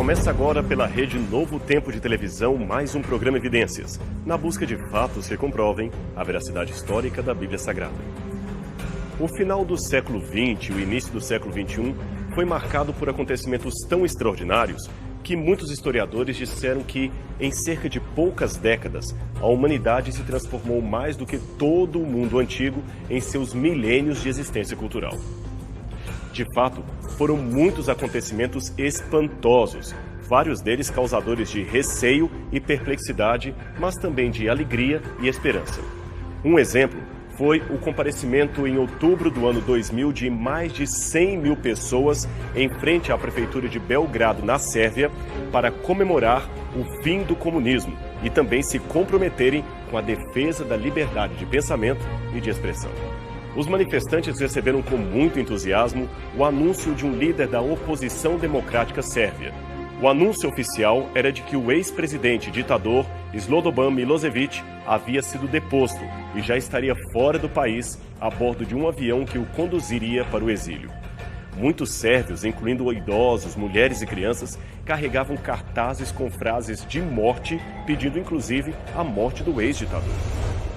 Começa agora pela rede Novo Tempo de Televisão mais um programa Evidências, na busca de fatos que comprovem a veracidade histórica da Bíblia Sagrada. O final do século XX e o início do século XXI foi marcado por acontecimentos tão extraordinários que muitos historiadores disseram que, em cerca de poucas décadas, a humanidade se transformou mais do que todo o mundo antigo em seus milênios de existência cultural. De fato, foram muitos acontecimentos espantosos, vários deles causadores de receio e perplexidade, mas também de alegria e esperança. Um exemplo foi o comparecimento em outubro do ano 2000 de mais de 100 mil pessoas em frente à prefeitura de Belgrado, na Sérvia, para comemorar o fim do comunismo e também se comprometerem com a defesa da liberdade de pensamento e de expressão. Os manifestantes receberam com muito entusiasmo o anúncio de um líder da oposição democrática sérvia. O anúncio oficial era de que o ex-presidente ditador Slobodan Milošević havia sido deposto e já estaria fora do país a bordo de um avião que o conduziria para o exílio. Muitos sérvios, incluindo idosos, mulheres e crianças, carregavam cartazes com frases de morte, pedindo inclusive a morte do ex-ditador.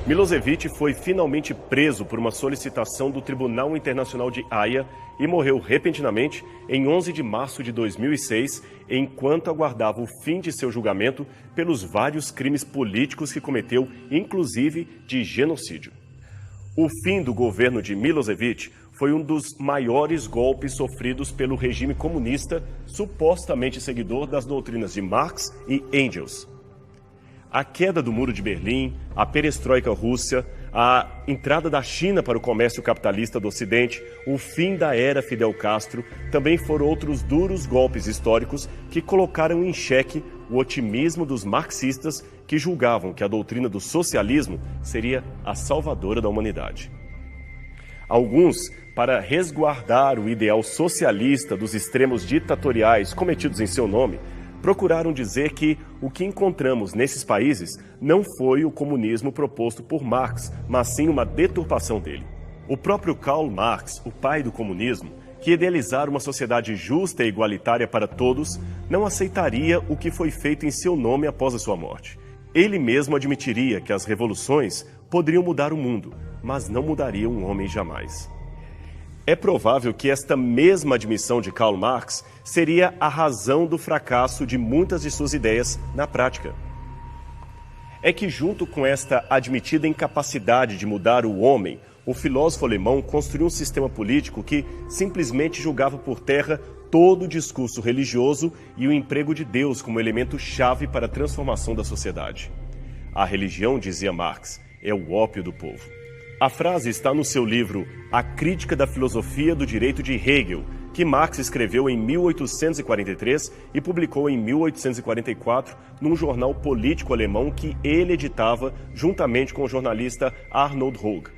Milošević foi finalmente preso por uma solicitação do Tribunal Internacional de Haia e morreu repentinamente em 11 de março de 2006, enquanto aguardava o fim de seu julgamento pelos vários crimes políticos que cometeu, inclusive de genocídio. O fim do governo de Milošević foi um dos maiores golpes sofridos pelo regime comunista, supostamente seguidor das doutrinas de Marx e Engels. A queda do Muro de Berlim, a perestroika russa, a entrada da China para o comércio capitalista do Ocidente, o fim da era Fidel Castro, também foram outros duros golpes históricos que colocaram em xeque o otimismo dos marxistas que julgavam que a doutrina do socialismo seria a salvadora da humanidade. Alguns, para resguardar o ideal socialista dos extremos ditatoriais cometidos em seu nome, procuraram dizer que o que encontramos nesses países não foi o comunismo proposto por Marx, mas sim uma deturpação dele. O próprio Karl Marx, o pai do comunismo, que idealizara uma sociedade justa e igualitária para todos, não aceitaria o que foi feito em seu nome após a sua morte. Ele mesmo admitiria que as revoluções poderiam mudar o mundo, mas não mudariam um homem jamais. É provável que esta mesma admissão de Karl Marx seria a razão do fracasso de muitas de suas ideias na prática. É que, junto com esta admitida incapacidade de mudar o homem, o filósofo alemão construiu um sistema político que simplesmente julgava por terra todo o discurso religioso e o emprego de Deus como elemento-chave para a transformação da sociedade. A religião, dizia Marx, é o ópio do povo. A frase está no seu livro A Crítica da Filosofia do Direito de Hegel, que Marx escreveu em 1843 e publicou em 1844 num jornal político alemão que ele editava juntamente com o jornalista Arnold Rogge.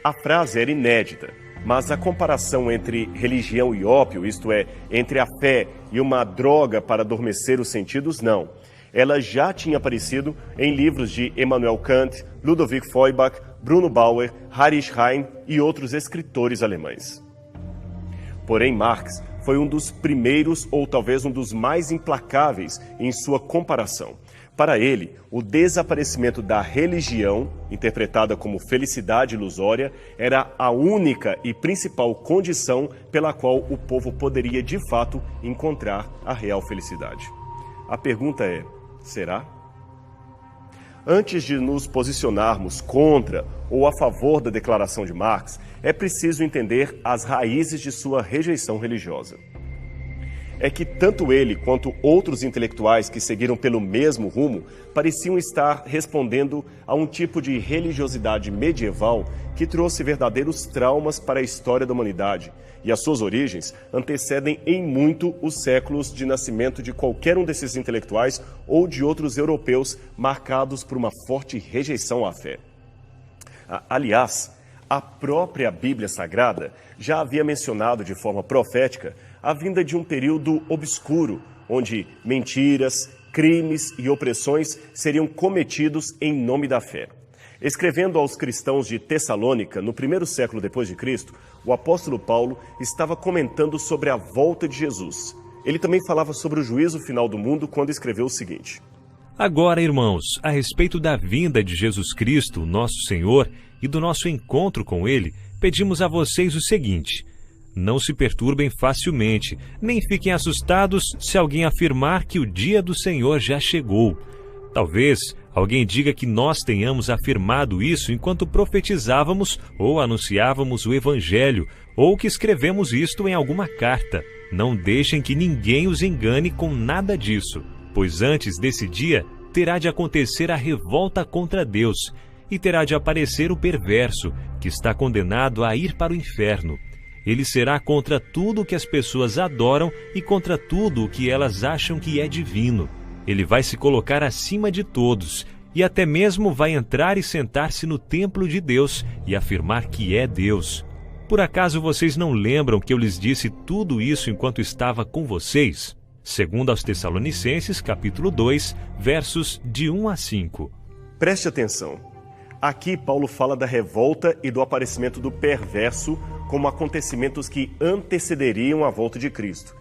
A frase era inédita, mas a comparação entre religião e ópio, isto é, entre a fé e uma droga para adormecer os sentidos, não. Ela já tinha aparecido em livros de Immanuel Kant, Ludwig Feuerbach, Bruno Bauer, Heinrich Heine e outros escritores alemães. Porém, Marx foi um dos primeiros, ou talvez um dos mais implacáveis em sua comparação. Para ele, o desaparecimento da religião, interpretada como felicidade ilusória, era a única e principal condição pela qual o povo poderia, de fato, encontrar a real felicidade. A pergunta é: será? Antes de nos posicionarmos contra ou a favor da declaração de Marx, é preciso entender as raízes de sua rejeição religiosa. É que tanto ele quanto outros intelectuais que seguiram pelo mesmo rumo pareciam estar respondendo a um tipo de religiosidade medieval que trouxe verdadeiros traumas para a história da humanidade, e as suas origens antecedem em muito os séculos de nascimento de qualquer um desses intelectuais ou de outros europeus marcados por uma forte rejeição à fé. Aliás, a própria Bíblia Sagrada já havia mencionado de forma profética a vinda de um período obscuro, onde mentiras, crimes e opressões seriam cometidos em nome da fé. Escrevendo aos cristãos de Tessalônica, no primeiro século depois de Cristo, o apóstolo Paulo estava comentando sobre a volta de Jesus. Ele também falava sobre o juízo final do mundo quando escreveu o seguinte: Agora, irmãos, a respeito da vinda de Jesus Cristo, nosso Senhor, e do nosso encontro com Ele, pedimos a vocês o seguinte: não se perturbem facilmente, nem fiquem assustados se alguém afirmar que o dia do Senhor já chegou. Talvez alguém diga que nós tenhamos afirmado isso enquanto profetizávamos ou anunciávamos o Evangelho, ou que escrevemos isto em alguma carta. Não deixem que ninguém os engane com nada disso, pois antes desse dia terá de acontecer a revolta contra Deus, e terá de aparecer o perverso, que está condenado a ir para o inferno. Ele será contra tudo o que as pessoas adoram e contra tudo o que elas acham que é divino. Ele vai se colocar acima de todos, e até mesmo vai entrar e sentar-se no templo de Deus e afirmar que é Deus. Por acaso vocês não lembram que eu lhes disse tudo isso enquanto estava com vocês? Segundo aos Tessalonicenses, capítulo 2, versos de 1 a 5. Preste atenção. Aqui Paulo fala da revolta e do aparecimento do perverso como acontecimentos que antecederiam a volta de Cristo.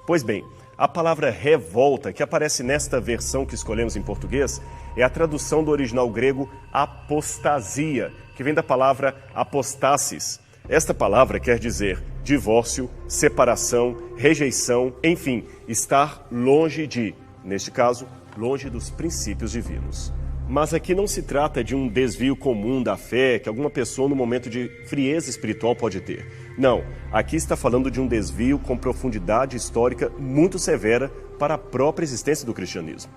Pois bem, a palavra revolta, que aparece nesta versão que escolhemos em português, é a tradução do original grego apostasia, que vem da palavra apostasis. Esta palavra quer dizer divórcio, separação, rejeição, enfim, estar longe de, neste caso, longe dos princípios divinos. Mas aqui não se trata de um desvio comum da fé que alguma pessoa no momento de frieza espiritual pode ter. Não, aqui está falando de um desvio com profundidade histórica muito severa para a própria existência do cristianismo.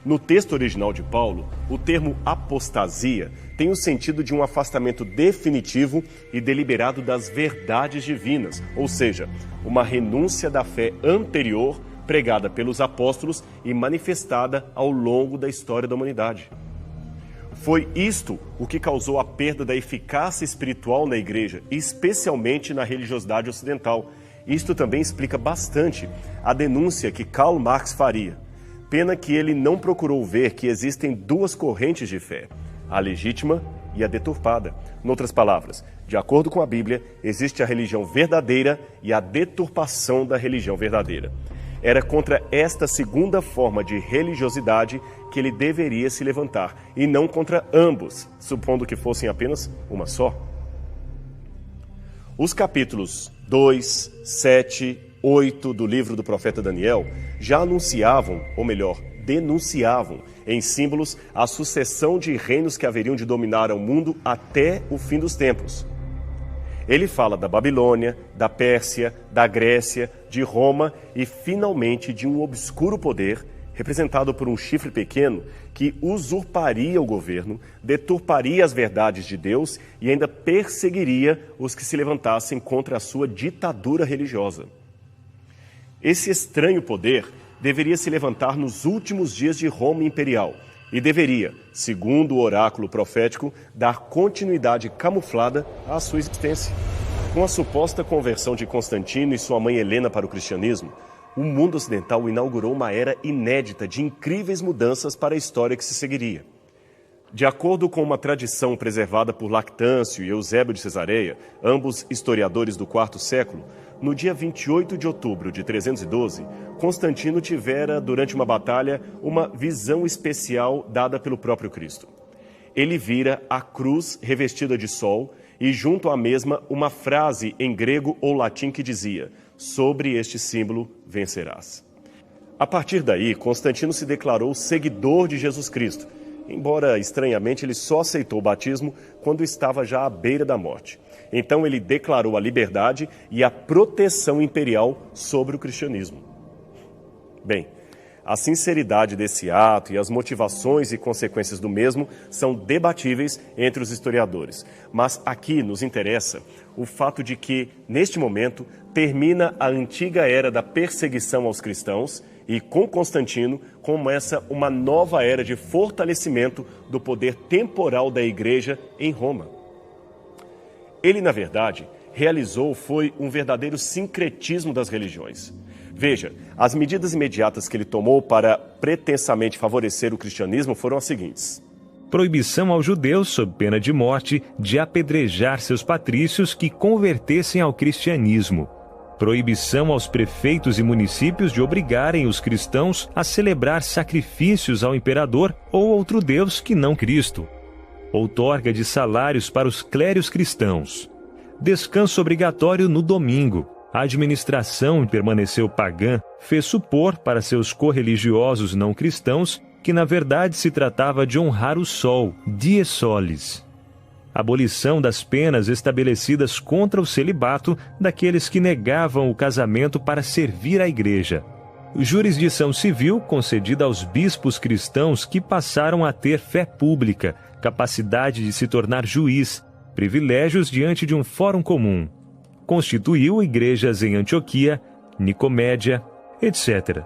No texto original de Paulo, o termo apostasia tem o sentido de um afastamento definitivo e deliberado das verdades divinas, ou seja, uma renúncia da fé anterior pregada pelos apóstolos e manifestada ao longo da história da humanidade. Foi isto o que causou a perda da eficácia espiritual na igreja, especialmente na religiosidade ocidental. Isto também explica bastante a denúncia que Karl Marx faria. Pena que ele não procurou ver que existem duas correntes de fé, a legítima e a deturpada. Em outras palavras, de acordo com a Bíblia, existe a religião verdadeira e a deturpação da religião verdadeira. Era contra esta segunda forma de religiosidade que ele deveria se levantar, e não contra ambos, supondo que fossem apenas uma só. Os capítulos 2, 7, 8 do livro do profeta Daniel já anunciavam, ou melhor, denunciavam, em símbolos, a sucessão de reinos que haveriam de dominar o mundo até o fim dos tempos. Ele fala da Babilônia, da Pérsia, da Grécia, de Roma e, finalmente, de um obscuro poder, representado por um chifre pequeno, que usurparia o governo, deturparia as verdades de Deus e ainda perseguiria os que se levantassem contra a sua ditadura religiosa. Esse estranho poder deveria se levantar nos últimos dias de Roma imperial e deveria, segundo o oráculo profético, dar continuidade camuflada à sua existência. Com a suposta conversão de Constantino e sua mãe Helena para o cristianismo, o mundo ocidental inaugurou uma era inédita de incríveis mudanças para a história que se seguiria. De acordo com uma tradição preservada por Lactâncio e Eusébio de Cesareia, ambos historiadores do IV século, no dia 28 de outubro de 312, Constantino tivera, durante uma batalha, uma visão especial dada pelo próprio Cristo. Ele vira a cruz revestida de sol e, junto à mesma, uma frase em grego ou latim que dizia: "Sobre este símbolo vencerás". A partir daí, Constantino se declarou seguidor de Jesus Cristo, embora, estranhamente, ele só aceitou o batismo quando estava já à beira da morte. Então ele declarou a liberdade e a proteção imperial sobre o cristianismo. Bem, a sinceridade desse ato e as motivações e consequências do mesmo são debatíveis entre os historiadores. Mas aqui nos interessa o fato de que, neste momento, termina a antiga era da perseguição aos cristãos e, com Constantino, começa uma nova era de fortalecimento do poder temporal da Igreja em Roma. Ele, na verdade, foi um verdadeiro sincretismo das religiões. Veja, as medidas imediatas que ele tomou para pretensamente favorecer o cristianismo foram as seguintes: proibição aos judeus, sob pena de morte, de apedrejar seus patrícios que convertessem ao cristianismo. proibição aos prefeitos e municípios de obrigarem os cristãos a celebrar sacrifícios ao imperador ou outro deus que não Cristo. Outorga de salários para os clérigos cristãos. Descanso obrigatório no domingo. A administração permaneceu pagã, fez supor para seus correligiosos não cristãos que na verdade se tratava de honrar o sol, dies solis. Abolição das penas estabelecidas contra o celibato daqueles que negavam o casamento para servir à igreja. Jurisdição civil concedida aos bispos cristãos que passaram a ter fé pública, capacidade de se tornar juiz, privilégios diante de um fórum comum. Constituiu igrejas em Antioquia, Nicomédia, etc.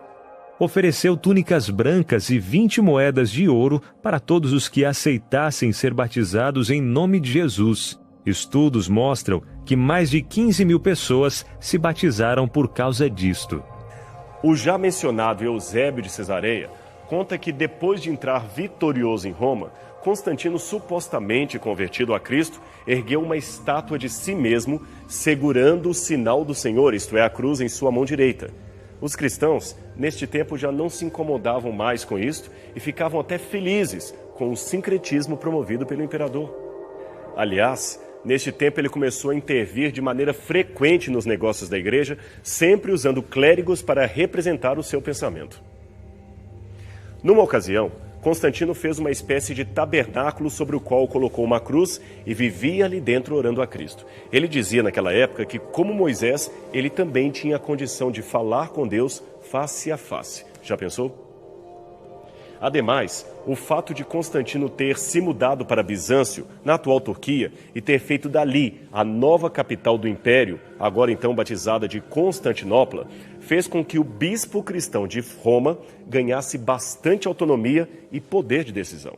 Ofereceu túnicas brancas e 20 moedas de ouro para todos os que aceitassem ser batizados em nome de Jesus. Estudos mostram que mais de 15 mil pessoas se batizaram por causa disto. O já mencionado Eusébio de Cesareia conta que depois de entrar vitorioso em Roma, Constantino, supostamente convertido a Cristo, ergueu uma estátua de si mesmo, segurando o sinal do Senhor, isto é, a cruz, em sua mão direita. Os cristãos, neste tempo, já não se incomodavam mais com isto e ficavam até felizes com o sincretismo promovido pelo imperador. Aliás, neste tempo ele começou a intervir de maneira frequente nos negócios da igreja, sempre usando clérigos para representar o seu pensamento. Numa ocasião, Constantino fez uma espécie de tabernáculo sobre o qual colocou uma cruz e vivia ali dentro orando a Cristo. Ele dizia naquela época que, como Moisés, ele também tinha a condição de falar com Deus face a face. Já pensou? Ademais, o fato de Constantino ter se mudado para Bizâncio, na atual Turquia, e ter feito dali a nova capital do Império, agora então batizada de Constantinopla, fez com que o bispo cristão de Roma ganhasse bastante autonomia e poder de decisão.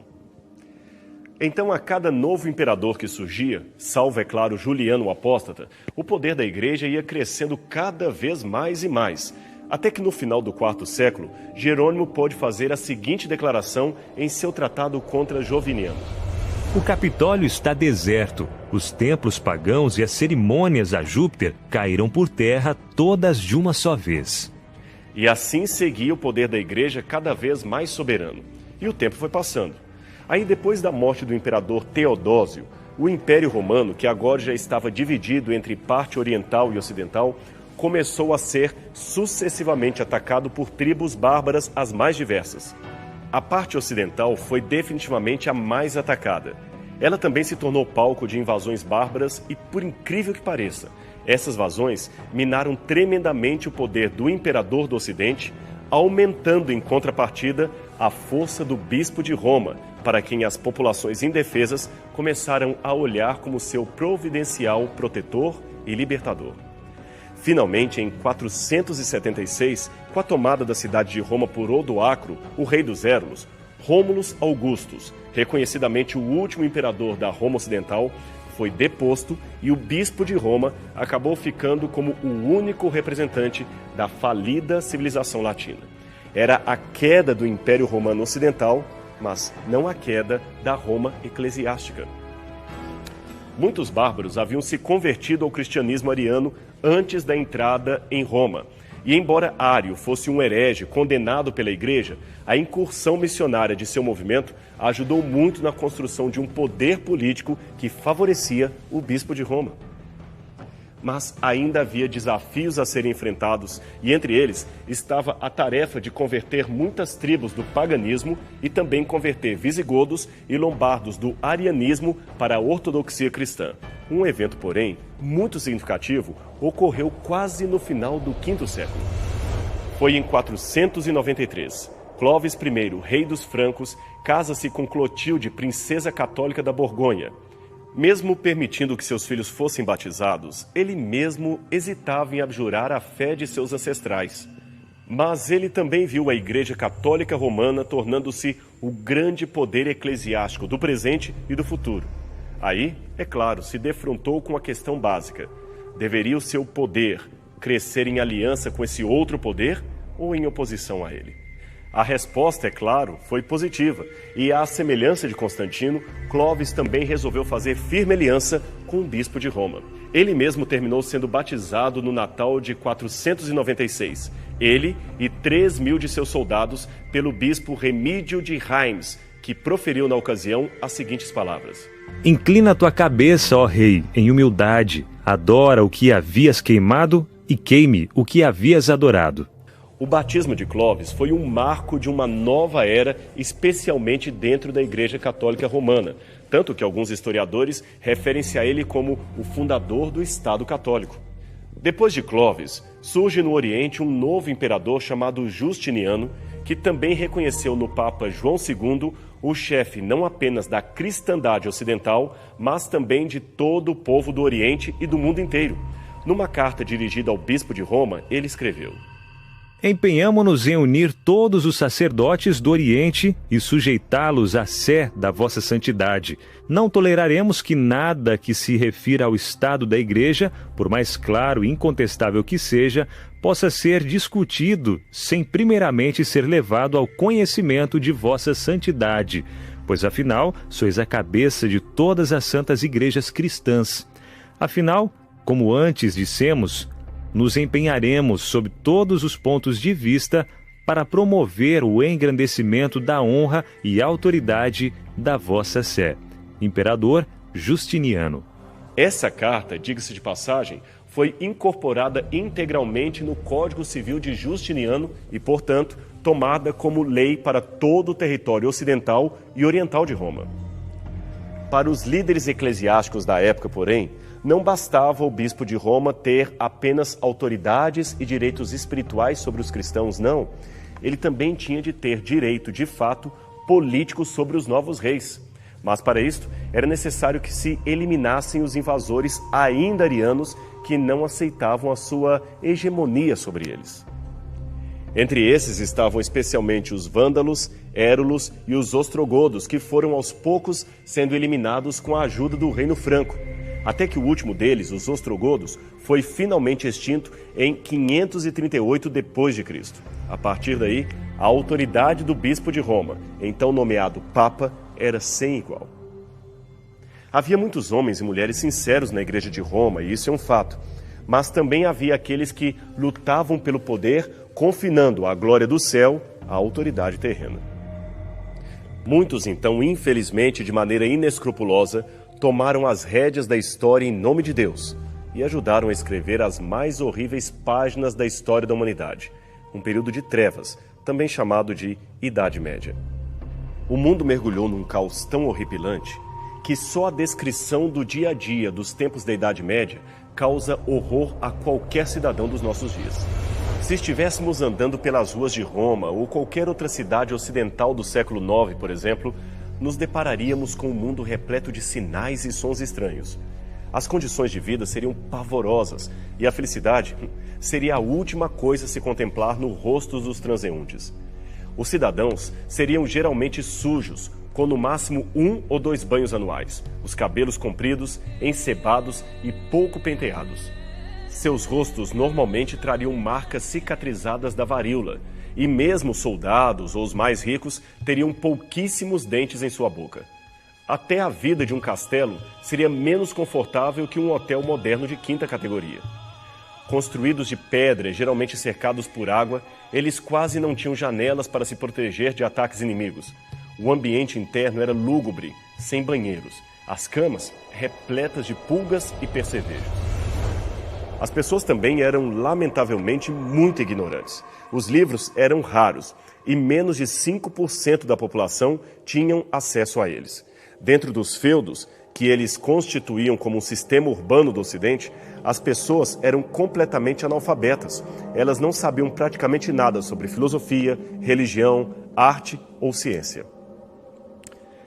Então, a cada novo imperador que surgia, salvo, é claro, Juliano o Apóstata, o poder da igreja ia crescendo cada vez mais e mais, até que no final do IV século, Jerônimo pôde fazer a seguinte declaração em seu tratado contra Joviniano. O Capitólio está deserto, os templos pagãos e as cerimônias a Júpiter caíram por terra todas de uma só vez. E assim seguia o poder da igreja cada vez mais soberano. E o tempo foi passando. Aí, depois da morte do imperador Teodósio, o Império Romano, que agora já estava dividido entre parte oriental e ocidental, começou a ser sucessivamente atacado por tribos bárbaras as mais diversas. A parte ocidental foi definitivamente a mais atacada. Ela também se tornou palco de invasões bárbaras e, por incrível que pareça, essas invasões minaram tremendamente o poder do imperador do Ocidente, aumentando em contrapartida a força do bispo de Roma, para quem as populações indefesas começaram a olhar como seu providencial protetor e libertador. Finalmente, em 476, com a tomada da cidade de Roma por Odoacro, o rei dos Érulos, Rômulus Augustus, reconhecidamente o último imperador da Roma Ocidental, foi deposto e o bispo de Roma acabou ficando como o único representante da falida civilização latina. Era a queda do Império Romano Ocidental, mas não a queda da Roma eclesiástica. Muitos bárbaros haviam se convertido ao cristianismo ariano antes da entrada em Roma. E embora Ário fosse um herege condenado pela igreja, a incursão missionária de seu movimento ajudou muito na construção de um poder político que favorecia o bispo de Roma. Mas ainda havia desafios a serem enfrentados, e entre eles estava a tarefa de converter muitas tribos do paganismo e também converter visigodos e lombardos do arianismo para a ortodoxia cristã. Um evento, porém, muito significativo, ocorreu quase no final do V século. Foi em 493. Clovis I, rei dos francos, casa-se com Clotilde, princesa católica da Borgonha. Mesmo permitindo que seus filhos fossem batizados, ele mesmo hesitava em abjurar a fé de seus ancestrais. Mas ele também viu a Igreja Católica Romana tornando-se o grande poder eclesiástico do presente e do futuro. Aí, é claro, se defrontou com a questão básica. Deveria o seu poder crescer em aliança com esse outro poder ou em oposição a ele? A resposta, é claro, foi positiva, e à semelhança de Constantino, Clovis também resolveu fazer firme aliança com o bispo de Roma. Ele mesmo terminou sendo batizado no Natal de 496, ele e 3.000 de seus soldados, pelo bispo Remídio de Reims, que proferiu na ocasião as seguintes palavras: Inclina tua cabeça, ó rei, em humildade, adora o que havias queimado e queime o que havias adorado. O batismo de Clovis foi um marco de uma nova era, especialmente dentro da Igreja Católica Romana, tanto que alguns historiadores referem-se a ele como o fundador do Estado Católico. Depois de Clovis, surge no Oriente um novo imperador chamado Justiniano, que também reconheceu no Papa João II o chefe não apenas da cristandade ocidental, mas também de todo o povo do Oriente e do mundo inteiro. Numa carta dirigida ao bispo de Roma, ele escreveu: Empenhamo-nos em unir todos os sacerdotes do Oriente e sujeitá-los à sé da vossa santidade. Não toleraremos que nada que se refira ao estado da Igreja, por mais claro e incontestável que seja, possa ser discutido sem primeiramente ser levado ao conhecimento de vossa santidade, pois afinal sois a cabeça de todas as santas igrejas cristãs. Afinal, como antes dissemos, nos empenharemos sob todos os pontos de vista para promover o engrandecimento da honra e autoridade da vossa sé. Imperador Justiniano. Essa carta, diga-se de passagem, foi incorporada integralmente no Código Civil de Justiniano e, portanto, tomada como lei para todo o território ocidental e oriental de Roma. Para os líderes eclesiásticos da época, porém, não bastava o bispo de Roma ter apenas autoridades e direitos espirituais sobre os cristãos, não. Ele também tinha de ter direito, de fato, político sobre os novos reis. Mas para isto, era necessário que se eliminassem os invasores ainda arianos que não aceitavam a sua hegemonia sobre eles. Entre esses estavam especialmente os vândalos, érulos e os ostrogodos, que foram aos poucos sendo eliminados com a ajuda do Reino Franco, até que o último deles, os ostrogodos, foi finalmente extinto em 538 d.C. A partir daí, a autoridade do bispo de Roma, então nomeado Papa, era sem igual. Havia muitos homens e mulheres sinceros na Igreja de Roma, e isso é um fato, mas também havia aqueles que lutavam pelo poder, confinando a glória do céu à autoridade terrena. Muitos, então, infelizmente, de maneira inescrupulosa, tomaram as rédeas da história em nome de Deus e ajudaram a escrever as mais horríveis páginas da história da humanidade, um período de trevas, também chamado de Idade Média. O mundo mergulhou num caos tão horripilante que só a descrição do dia a dia dos tempos da Idade Média causa horror a qualquer cidadão dos nossos dias. Se estivéssemos andando pelas ruas de Roma ou qualquer outra cidade ocidental do século IX, por exemplo, nos depararíamos com um mundo repleto de sinais e sons estranhos. As condições de vida seriam pavorosas e a felicidade seria a última coisa a se contemplar no rosto dos transeuntes. Os cidadãos seriam geralmente sujos, com no máximo 1 ou 2 banhos anuais, os cabelos compridos, ensebados e pouco penteados. Seus rostos normalmente trariam marcas cicatrizadas da varíola, e mesmo soldados ou os mais ricos teriam pouquíssimos dentes em sua boca. Até a vida de um castelo seria menos confortável que um hotel moderno de 5ª categoria. Construídos de pedra e geralmente cercados por água, eles quase não tinham janelas para se proteger de ataques inimigos. O ambiente interno era lúgubre, sem banheiros. As camas repletas de pulgas e percevejos. As pessoas também eram, lamentavelmente, muito ignorantes. Os livros eram raros e menos de 5% da população tinham acesso a eles. Dentro dos feudos, que eles constituíam como um sistema urbano do Ocidente, as pessoas eram completamente analfabetas. Elas não sabiam praticamente nada sobre filosofia, religião, arte ou ciência.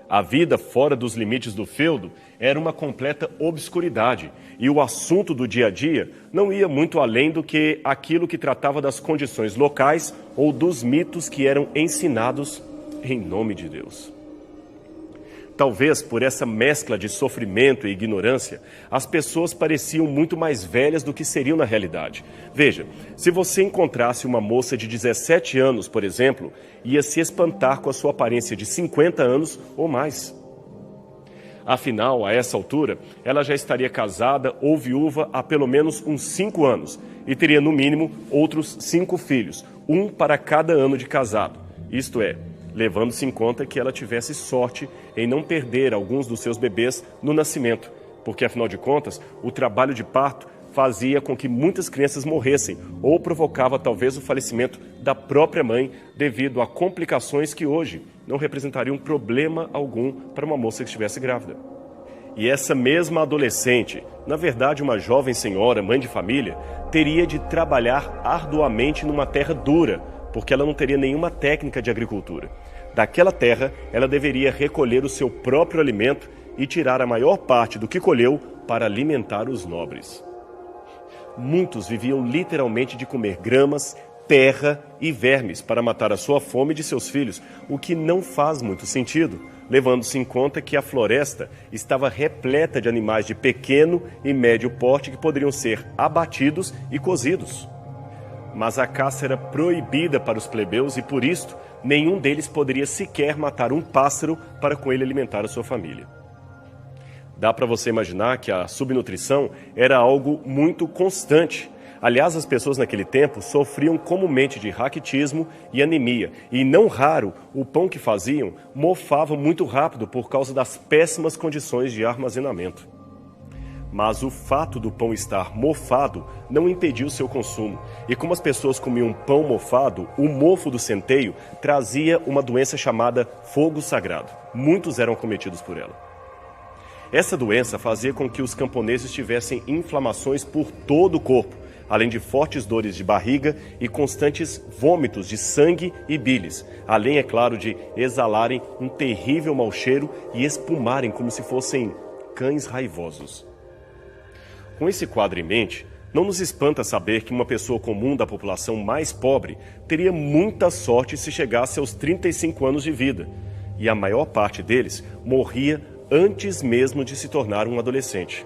A vida fora dos limites do feudo era uma completa obscuridade, e o assunto do dia a dia não ia muito além do que aquilo que tratava das condições locais ou dos mitos que eram ensinados em nome de Deus. Talvez por essa mescla de sofrimento e ignorância, as pessoas pareciam muito mais velhas do que seriam na realidade. Veja, se você encontrasse uma moça de 17 anos, por exemplo, ia se espantar com a sua aparência de 50 anos ou mais. Afinal, a essa altura, ela já estaria casada ou viúva há pelo menos uns 5 anos e teria, no mínimo, outros 5 filhos, um para cada ano de casado. Isto é, levando-se em conta que ela tivesse sorte em não perder alguns dos seus bebês no nascimento, porque, afinal de contas, o trabalho de parto fazia com que muitas crianças morressem ou provocava talvez o falecimento da própria mãe devido a complicações que hoje não representariam problema algum para uma moça que estivesse grávida. E essa mesma adolescente, na verdade uma jovem senhora, mãe de família, teria de trabalhar arduamente numa terra dura, porque ela não teria nenhuma técnica de agricultura. Daquela terra, ela deveria recolher o seu próprio alimento e tirar a maior parte do que colheu para alimentar os nobres. Muitos viviam literalmente de comer gramas, terra e vermes para matar a sua fome e de seus filhos, o que não faz muito sentido, levando-se em conta que a floresta estava repleta de animais de pequeno e médio porte que poderiam ser abatidos e cozidos. Mas a caça era proibida para os plebeus e, por isto, nenhum deles poderia sequer matar um pássaro para com ele alimentar a sua família. Dá para você imaginar que a subnutrição era algo muito constante. Aliás, as pessoas naquele tempo sofriam comumente de raquitismo e anemia, e não raro o pão que faziam mofava muito rápido por causa das péssimas condições de armazenamento. Mas o fato do pão estar mofado não impediu seu consumo. E como as pessoas comiam pão mofado, o mofo do centeio trazia uma doença chamada fogo sagrado. Muitos eram acometidos por ela. Essa doença fazia com que os camponeses tivessem inflamações por todo o corpo, além de fortes dores de barriga e constantes vômitos de sangue e bilis, além, é claro, de exalarem um terrível mau cheiro e espumarem como se fossem cães raivosos. Com esse quadro em mente, não nos espanta saber que uma pessoa comum da população mais pobre teria muita sorte se chegasse aos 35 anos de vida, e a maior parte deles morria antes mesmo de se tornar um adolescente.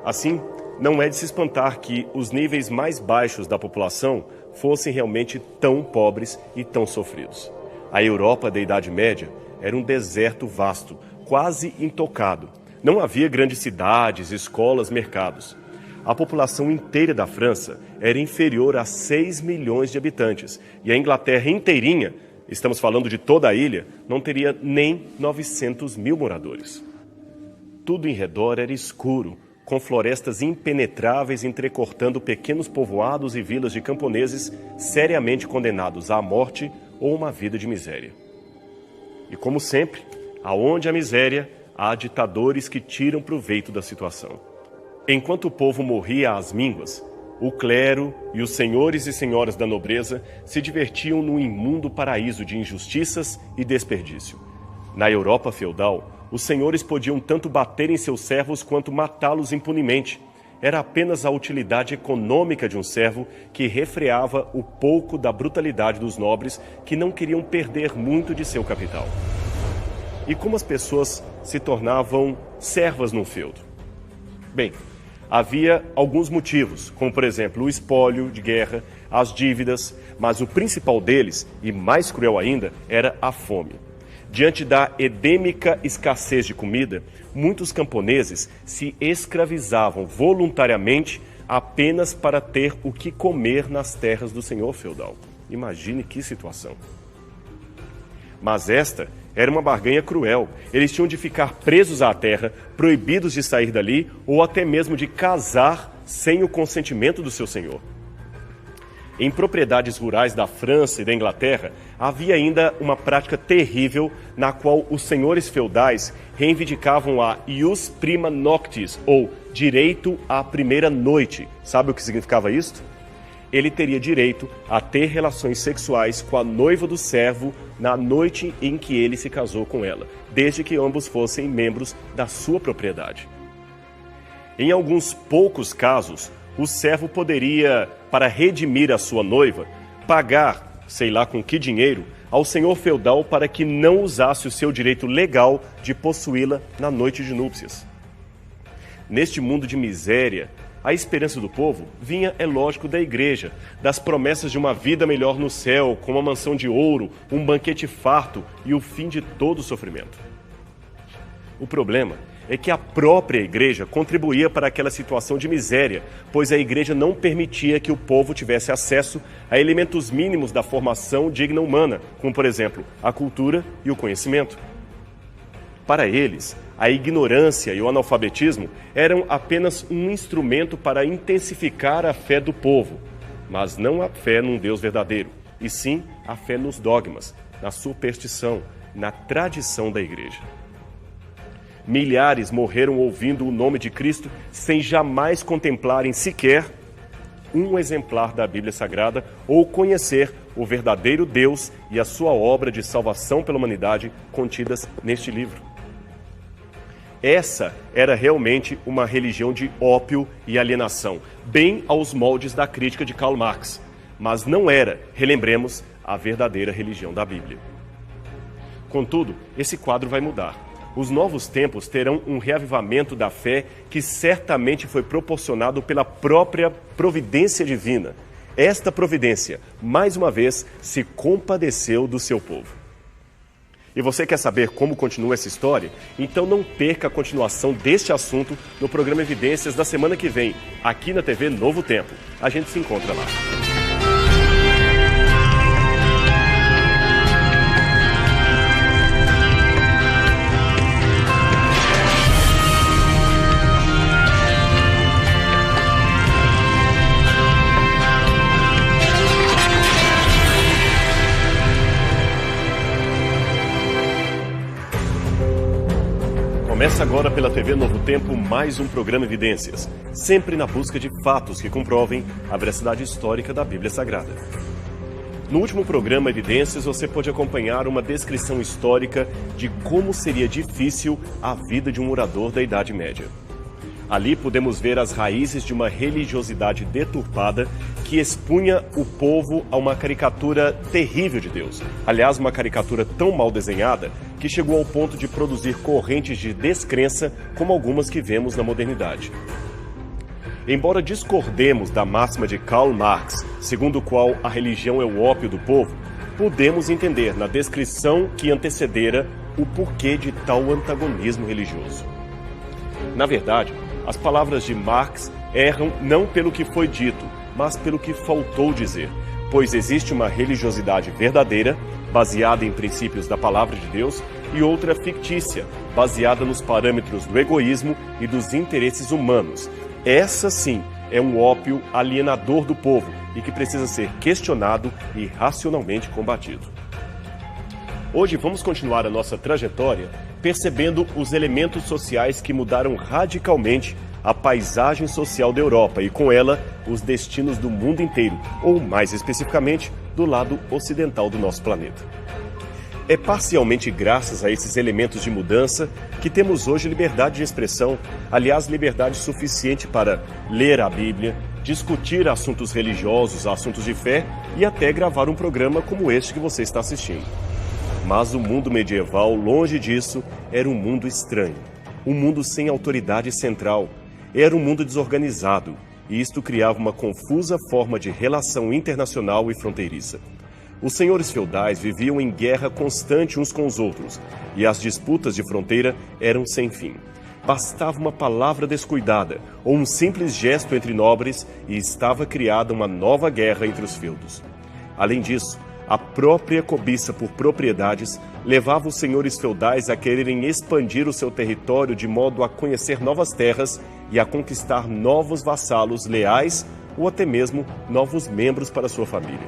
Assim, não é de se espantar que os níveis mais baixos da população fossem realmente tão pobres e tão sofridos. A Europa da Idade Média era um deserto vasto, quase intocado. Não havia grandes cidades, escolas, mercados. A população inteira da França era inferior a 6 milhões de habitantes, e a Inglaterra inteirinha, estamos falando de toda a ilha, não teria nem 900 mil moradores. Tudo em redor era escuro, com florestas impenetráveis entrecortando pequenos povoados e vilas de camponeses seriamente condenados à morte ou uma vida de miséria. E como sempre, aonde há miséria, há ditadores que tiram proveito da situação. Enquanto o povo morria às mínguas, o clero e os senhores e senhoras da nobreza se divertiam num imundo paraíso de injustiças e desperdício. Na Europa feudal, os senhores podiam tanto bater em seus servos quanto matá-los impunemente. Era apenas a utilidade econômica de um servo que refreava o pouco da brutalidade dos nobres que não queriam perder muito de seu capital. E como as pessoas se tornavam servas num feudo? Bem, havia alguns motivos, como por exemplo o espólio de guerra, as dívidas, mas o principal deles, e mais cruel ainda, era a fome. Diante da endêmica escassez de comida, muitos camponeses se escravizavam voluntariamente apenas para ter o que comer nas terras do senhor feudal. Imagine que situação. Mas esta era uma barganha cruel. Eles tinham de ficar presos à terra, proibidos de sair dali ou até mesmo de casar sem o consentimento do seu senhor. Em propriedades rurais da França e da Inglaterra, havia ainda uma prática terrível na qual os senhores feudais reivindicavam a ius prima noctis, ou direito à primeira noite. Sabe o que significava isto? Ele teria direito a ter relações sexuais com a noiva do servo na noite em que ele se casou com ela, desde que ambos fossem membros da sua propriedade. Em alguns poucos casos, o servo poderia, para redimir a sua noiva, pagar, sei lá com que dinheiro, ao senhor feudal para que não usasse o seu direito legal de possuí-la na noite de núpcias. Neste mundo de miséria, a esperança do povo vinha, é lógico, da igreja, das promessas de uma vida melhor no céu, com uma mansão de ouro, um banquete farto e o fim de todo o sofrimento. O problema é que a própria igreja contribuía para aquela situação de miséria, pois a igreja não permitia que o povo tivesse acesso a elementos mínimos da formação digna humana, como, por exemplo, a cultura e o conhecimento. Para eles, a ignorância e o analfabetismo eram apenas um instrumento para intensificar a fé do povo, mas não a fé num Deus verdadeiro, e sim a fé nos dogmas, na superstição, na tradição da igreja. Milhares morreram ouvindo o nome de Cristo sem jamais contemplarem sequer um exemplar da Bíblia Sagrada ou conhecer o verdadeiro Deus e a sua obra de salvação pela humanidade contidas neste livro. Essa era realmente uma religião de ópio e alienação, bem aos moldes da crítica de Karl Marx, mas não era, relembremos, a verdadeira religião da Bíblia. Contudo, esse quadro vai mudar. Os novos tempos terão um reavivamento da fé que certamente foi proporcionado pela própria providência divina. Esta providência, mais uma vez, se compadeceu do seu povo. E você quer saber como continua essa história? Então não perca a continuação deste assunto no programa Evidências da semana que vem, aqui na TV Novo Tempo. A gente se encontra lá. Começa agora pela TV Novo Tempo mais um programa Evidências, sempre na busca de fatos que comprovem a veracidade histórica da Bíblia Sagrada. No último programa Evidências, você pôde acompanhar uma descrição histórica de como seria difícil a vida de um orador da Idade Média. Ali podemos ver as raízes de uma religiosidade deturpada que expunha o povo a uma caricatura terrível de Deus. Aliás, uma caricatura tão mal desenhada que chegou ao ponto de produzir correntes de descrença como algumas que vemos na modernidade. Embora discordemos da máxima de Karl Marx, segundo o qual a religião é o ópio do povo, podemos entender na descrição que antecedera o porquê de tal antagonismo religioso. Na verdade, as palavras de Marx erram não pelo que foi dito, mas pelo que faltou dizer, pois existe uma religiosidade verdadeira, baseada em princípios da palavra de Deus, e outra fictícia, baseada nos parâmetros do egoísmo e dos interesses humanos. Essa sim é um ópio alienador do povo e que precisa ser questionado e racionalmente combatido. Hoje vamos continuar a nossa trajetória percebendo os elementos sociais que mudaram radicalmente a paisagem social da Europa e, com ela, os destinos do mundo inteiro, ou mais especificamente, do lado ocidental do nosso planeta. É parcialmente graças a esses elementos de mudança que temos hoje liberdade de expressão, aliás, liberdade suficiente para ler a Bíblia, discutir assuntos religiosos, assuntos de fé e até gravar um programa como este que você está assistindo. Mas o mundo medieval, longe disso, era um mundo estranho, um mundo sem autoridade central, era um mundo desorganizado, e isto criava uma confusa forma de relação internacional e fronteiriça. Os senhores feudais viviam em guerra constante uns com os outros, e as disputas de fronteira eram sem fim. Bastava uma palavra descuidada, ou um simples gesto entre nobres, e estava criada uma nova guerra entre os feudos. Além disso, a própria cobiça por propriedades levava os senhores feudais a quererem expandir o seu território de modo a conhecer novas terras e a conquistar novos vassalos leais ou até mesmo novos membros para sua família.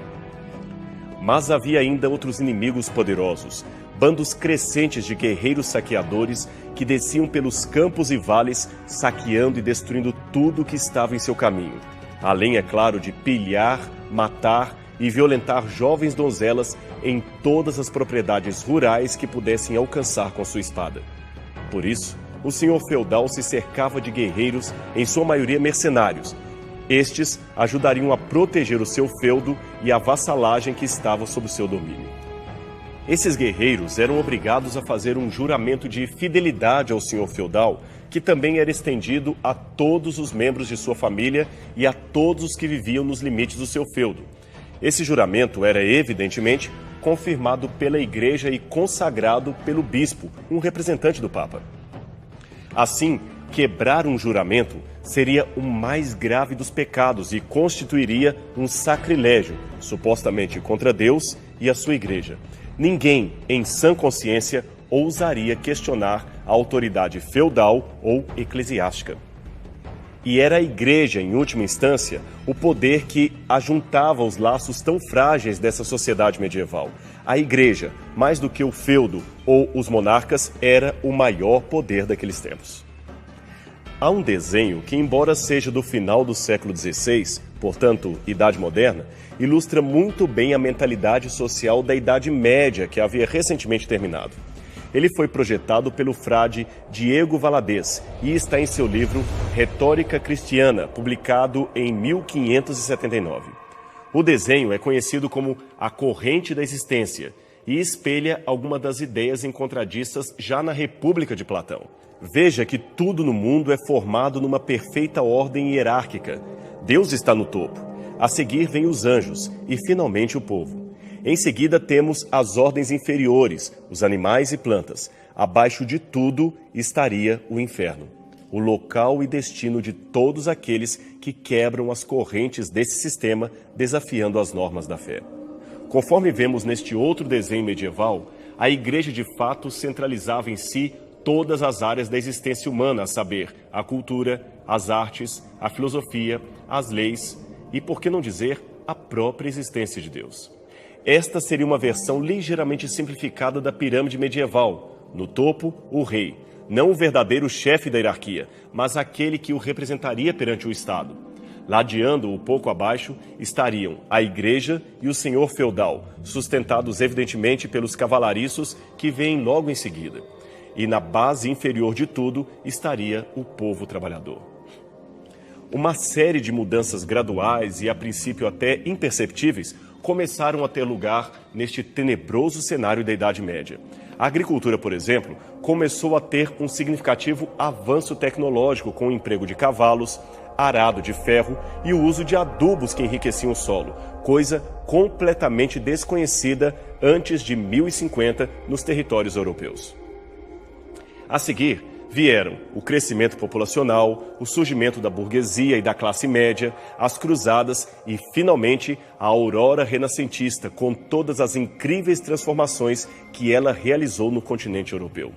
Mas havia ainda outros inimigos poderosos, bandos crescentes de guerreiros saqueadores que desciam pelos campos e vales, saqueando e destruindo tudo que estava em seu caminho. Além, é claro, de pilhar, matar e violentar jovens donzelas em todas as propriedades rurais que pudessem alcançar com sua espada. Por isso, o senhor feudal se cercava de guerreiros, em sua maioria mercenários. Estes ajudariam a proteger o seu feudo e a vassalagem que estava sob seu domínio. Esses guerreiros eram obrigados a fazer um juramento de fidelidade ao senhor feudal, que também era estendido a todos os membros de sua família e a todos os que viviam nos limites do seu feudo. Esse juramento era, evidentemente, confirmado pela Igreja e consagrado pelo bispo, um representante do Papa. Assim, quebrar um juramento seria o mais grave dos pecados e constituiria um sacrilégio, supostamente contra Deus e a sua Igreja. Ninguém, em sã consciência, ousaria questionar a autoridade feudal ou eclesiástica. E era a Igreja, em última instância, o poder que ajuntava os laços tão frágeis dessa sociedade medieval. A Igreja, mais do que o feudo ou os monarcas, era o maior poder daqueles tempos. Há um desenho que, embora seja do final do século XVI, portanto, Idade Moderna, ilustra muito bem a mentalidade social da Idade Média, que havia recentemente terminado. Ele foi projetado pelo frade Diego Valadez e está em seu livro Retórica Cristiana, publicado em 1579. O desenho é conhecido como A Corrente da Existência e espelha algumas das ideias encontradistas já na República de Platão. Veja que tudo no mundo é formado numa perfeita ordem hierárquica. Deus está no topo. A seguir vêm os anjos e, finalmente, o povo. Em seguida, temos as ordens inferiores, os animais e plantas. Abaixo de tudo estaria o inferno, o local e destino de todos aqueles que quebram as correntes desse sistema, desafiando as normas da fé. Conforme vemos neste outro desenho medieval, a Igreja de fato centralizava em si todas as áreas da existência humana, a saber, a cultura, as artes, a filosofia, as leis e, por que não dizer, a própria existência de Deus. Esta seria uma versão ligeiramente simplificada da pirâmide medieval. No topo, o rei, não o verdadeiro chefe da hierarquia, mas aquele que o representaria perante o Estado. Ladeando um pouco abaixo estariam a igreja e o senhor feudal, sustentados evidentemente pelos cavalariços que vêm logo em seguida. E na base inferior de tudo estaria o povo trabalhador. Uma série de mudanças graduais e a princípio até imperceptíveis começaram a ter lugar neste tenebroso cenário da Idade Média. A agricultura, por exemplo, começou a ter um significativo avanço tecnológico com o emprego de cavalos, arado de ferro e o uso de adubos que enriqueciam o solo, coisa completamente desconhecida antes de 1050 nos territórios europeus. A seguir, vieram o crescimento populacional, o surgimento da burguesia e da classe média, as cruzadas e, finalmente, a aurora renascentista, com todas as incríveis transformações que ela realizou no continente europeu.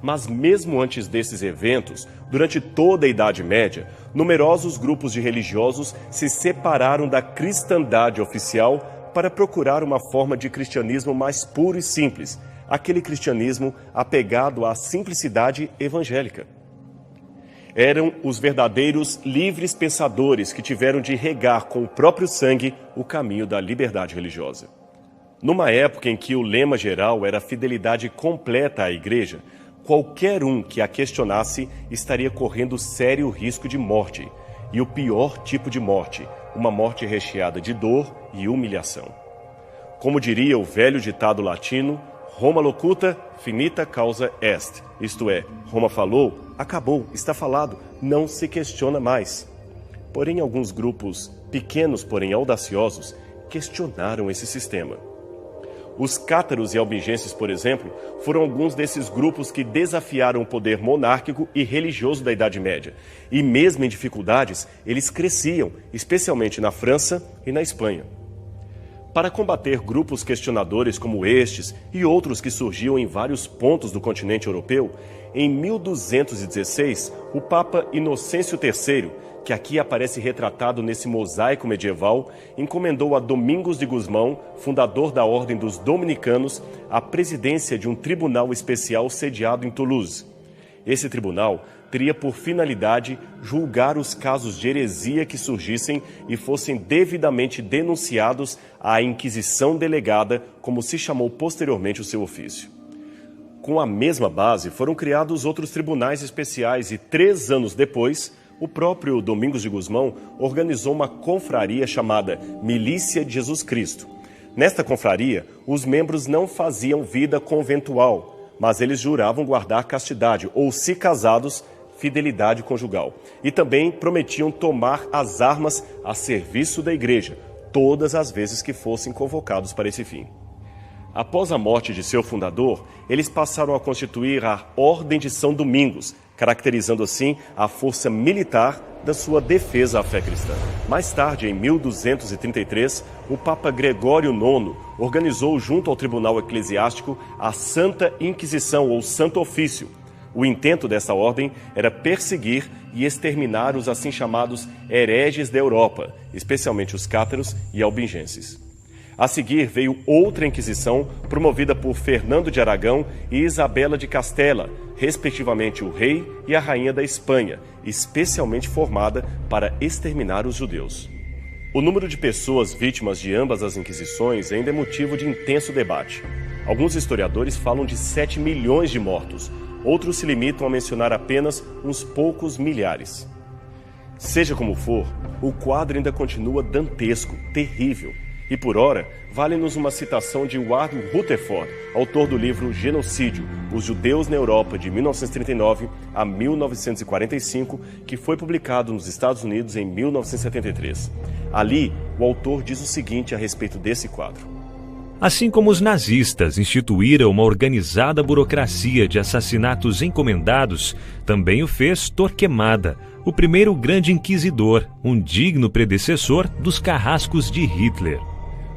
Mas mesmo antes desses eventos, durante toda a Idade Média, numerosos grupos de religiosos se separaram da cristandade oficial para procurar uma forma de cristianismo mais puro e simples, aquele cristianismo apegado à simplicidade evangélica. Eram os verdadeiros livres pensadores que tiveram de regar com o próprio sangue o caminho da liberdade religiosa. Numa época em que o lema geral era a fidelidade completa à Igreja, qualquer um que a questionasse estaria correndo sério risco de morte, e o pior tipo de morte, uma morte recheada de dor e humilhação. Como diria o velho ditado latino, Roma locuta, finita causa est. Isto é, Roma falou, acabou, está falado, não se questiona mais. Porém, alguns grupos, pequenos porém audaciosos, questionaram esse sistema. Os cátaros e albigenses, por exemplo, foram alguns desses grupos que desafiaram o poder monárquico e religioso da Idade Média. E mesmo em dificuldades, eles cresciam, especialmente na França e na Espanha. Para combater grupos questionadores como estes e outros que surgiam em vários pontos do continente europeu, em 1216, o Papa Inocêncio III, que aqui aparece retratado nesse mosaico medieval, encomendou a Domingos de Gusmão, fundador da Ordem dos Dominicanos, a presidência de um tribunal especial sediado em Toulouse. Esse tribunal teria por finalidade julgar os casos de heresia que surgissem e fossem devidamente denunciados à Inquisição Delegada, como se chamou posteriormente o seu ofício. Com a mesma base, foram criados outros tribunais especiais e, 3 anos depois, o próprio Domingos de Gusmão organizou uma confraria chamada Milícia de Jesus Cristo. Nesta confraria, os membros não faziam vida conventual, mas eles juravam guardar castidade, ou, se casados, fidelidade conjugal. E também prometiam tomar as armas a serviço da igreja, todas as vezes que fossem convocados para esse fim. Após a morte de seu fundador, eles passaram a constituir a Ordem de São Domingos, caracterizando assim a força militar da sua defesa à fé cristã. Mais tarde, em 1233, o Papa Gregório IX organizou junto ao Tribunal Eclesiástico a Santa Inquisição, ou Santo Ofício. O intento dessa ordem era perseguir e exterminar os assim chamados hereges da Europa, especialmente os cátaros e albigenses. A seguir veio outra Inquisição, promovida por Fernando de Aragão e Isabela de Castela, respectivamente o rei e a rainha da Espanha, especialmente formada para exterminar os judeus. O número de pessoas vítimas de ambas as Inquisições ainda é motivo de intenso debate. Alguns historiadores falam de 7 milhões de mortos, outros se limitam a mencionar apenas uns poucos milhares. Seja como for, o quadro ainda continua dantesco, terrível. E por ora, vale-nos uma citação de Warren Rutherford, autor do livro Genocídio, Os Judeus na Europa, de 1939 a 1945, que foi publicado nos Estados Unidos em 1973. Ali, o autor diz o seguinte a respeito desse quadro. Assim como os nazistas instituíram uma organizada burocracia de assassinatos encomendados, também o fez Torquemada, o primeiro grande inquisidor, um digno predecessor dos carrascos de Hitler.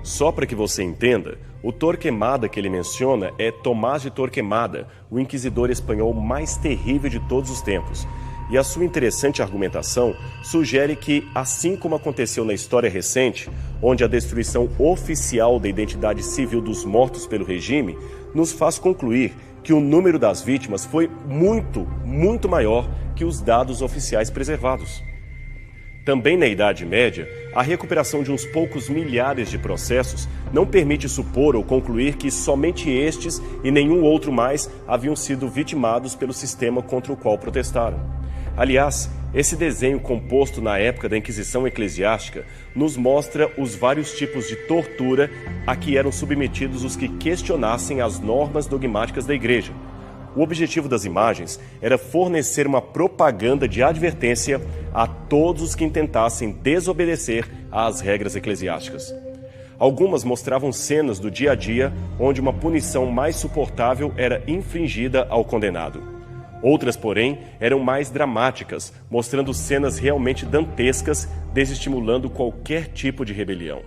Só para que você entenda, o Torquemada que ele menciona é Tomás de Torquemada, o inquisidor espanhol mais terrível de todos os tempos. E a sua interessante argumentação sugere que, assim como aconteceu na história recente, onde a destruição oficial da identidade civil dos mortos pelo regime nos faz concluir que o número das vítimas foi muito maior que os dados oficiais preservados. Também na Idade Média, a recuperação de uns poucos milhares de processos não permite supor ou concluir que somente estes e nenhum outro mais haviam sido vitimados pelo sistema contra o qual protestaram. Aliás, esse desenho composto na época da Inquisição Eclesiástica nos mostra os vários tipos de tortura a que eram submetidos os que questionassem as normas dogmáticas da Igreja. O objetivo das imagens era fornecer uma propaganda de advertência a todos os que intentassem desobedecer às regras eclesiásticas. Algumas mostravam cenas do dia a dia onde uma punição mais suportável era infligida ao condenado. Outras, porém, eram mais dramáticas, mostrando cenas realmente dantescas, desestimulando qualquer tipo de rebelião.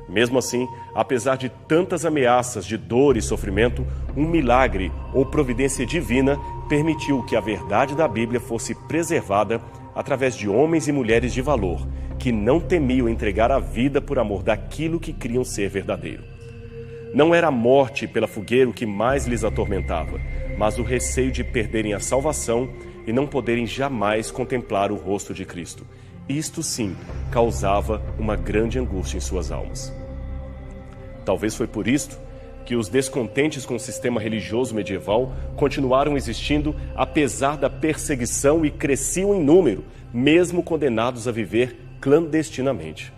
Mesmo assim, apesar de tantas ameaças de dor e sofrimento, um milagre ou providência divina permitiu que a verdade da Bíblia fosse preservada através de homens e mulheres de valor, que não temiam entregar a vida por amor daquilo que criam ser verdadeiro. Não era a morte pela fogueira o que mais lhes atormentava, mas o receio de perderem a salvação e não poderem jamais contemplar o rosto de Cristo. Isto sim causava uma grande angústia em suas almas. Talvez foi por isto que os descontentes com o sistema religioso medieval continuaram existindo apesar da perseguição e cresciam em número, mesmo condenados a viver clandestinamente.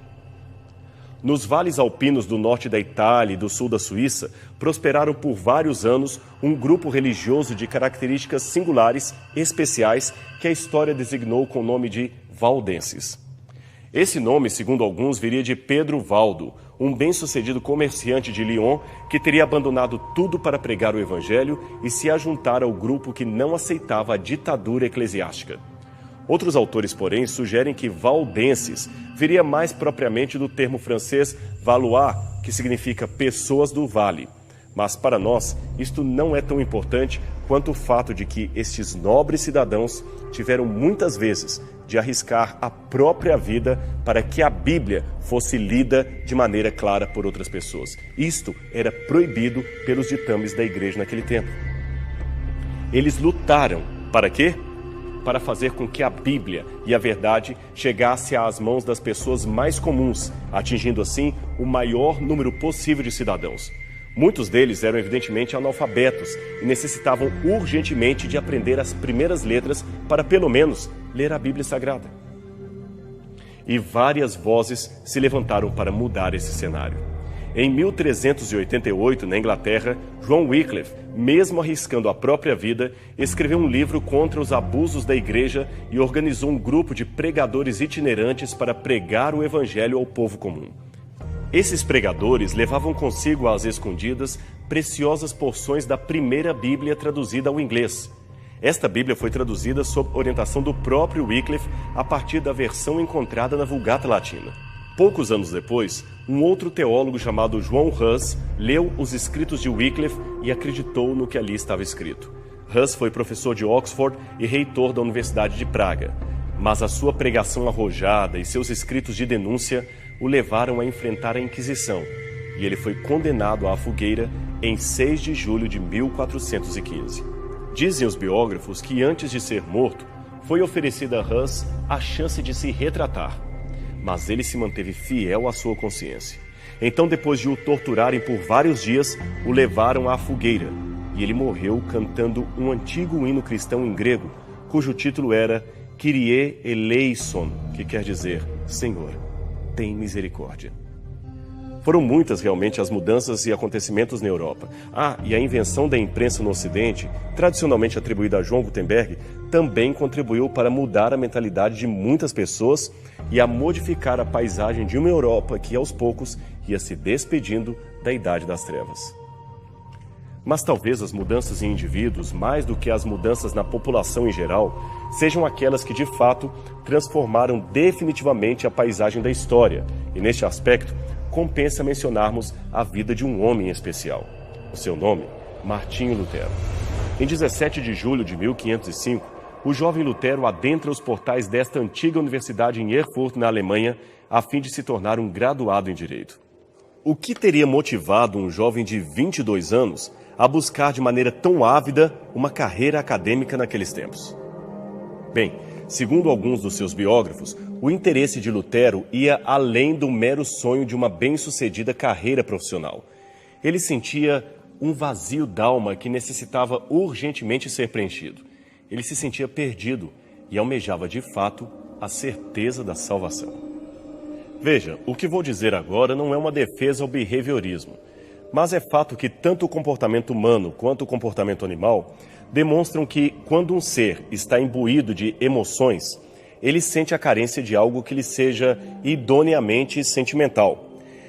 Nos vales alpinos do norte da Itália e do sul da Suíça, prosperaram por vários anos um grupo religioso de características singulares, especiais, que a história designou com o nome de valdenses. Esse nome, segundo alguns, viria de Pedro Valdo, um bem-sucedido comerciante de Lyon que teria abandonado tudo para pregar o evangelho e se ajuntar ao grupo que não aceitava a ditadura eclesiástica. Outros autores, porém, sugerem que valdenses viria mais propriamente do termo francês valois, que significa pessoas do vale. Mas para nós, isto não é tão importante quanto o fato de que estes nobres cidadãos tiveram muitas vezes de arriscar a própria vida para que a Bíblia fosse lida de maneira clara por outras pessoas. Isto era proibido pelos ditames da igreja naquele tempo. Eles lutaram para quê? Para fazer com que a Bíblia e a verdade chegasse às mãos das pessoas mais comuns, atingindo assim o maior número possível de cidadãos. Muitos deles eram evidentemente analfabetos e necessitavam urgentemente de aprender as primeiras letras para, pelo menos, ler a Bíblia Sagrada. E várias vozes se levantaram para mudar esse cenário. Em 1388, na Inglaterra, John Wycliffe, mesmo arriscando a própria vida, escreveu um livro contra os abusos da igreja e organizou um grupo de pregadores itinerantes para pregar o evangelho ao povo comum. Esses pregadores levavam consigo às escondidas preciosas porções da primeira Bíblia traduzida ao inglês. Esta Bíblia foi traduzida sob orientação do próprio Wycliffe a partir da versão encontrada na Vulgata Latina. Poucos anos depois, um outro teólogo chamado João Hus leu os escritos de Wycliffe e acreditou no que ali estava escrito. Hus foi professor de Oxford e reitor da Universidade de Praga, mas a sua pregação arrojada e seus escritos de denúncia o levaram a enfrentar a Inquisição, e ele foi condenado à fogueira em 6 de julho de 1415. Dizem os biógrafos que antes de ser morto, foi oferecida a Hus a chance de se retratar, mas ele se manteve fiel à sua consciência. Então, depois de o torturarem por vários dias, o levaram à fogueira, e ele morreu cantando um antigo hino cristão em grego, cujo título era Kyrie eleison, que quer dizer, Senhor, tem misericórdia. Foram muitas realmente as mudanças e acontecimentos na Europa. E a invenção da imprensa no Ocidente, tradicionalmente atribuída a João Gutenberg, também contribuiu para mudar a mentalidade de muitas pessoas e a modificar a paisagem de uma Europa que, aos poucos, ia se despedindo da Idade das Trevas. Mas talvez as mudanças em indivíduos, mais do que as mudanças na população em geral, sejam aquelas que, de fato, transformaram definitivamente a paisagem da história. E, neste aspecto, compensa mencionarmos a vida de um homem especial. O seu nome, Martinho Lutero. Em 17 de julho de 1505, o jovem Lutero adentra os portais desta antiga universidade em Erfurt, na Alemanha, a fim de se tornar um graduado em Direito. O que teria motivado um jovem de 22 anos a buscar de maneira tão ávida uma carreira acadêmica naqueles tempos? Bem, segundo alguns dos seus biógrafos, o interesse de Lutero ia além do mero sonho de uma bem-sucedida carreira profissional. Ele sentia um vazio d'alma que necessitava urgentemente ser preenchido. Ele se sentia perdido e almejava de fato a certeza da salvação. Veja, o que vou dizer agora não é uma defesa ao behaviorismo, mas é fato que tanto o comportamento humano quanto o comportamento animal demonstram que, quando um ser está imbuído de emoções, ele sente a carência de algo que lhe seja idoneamente sentimental.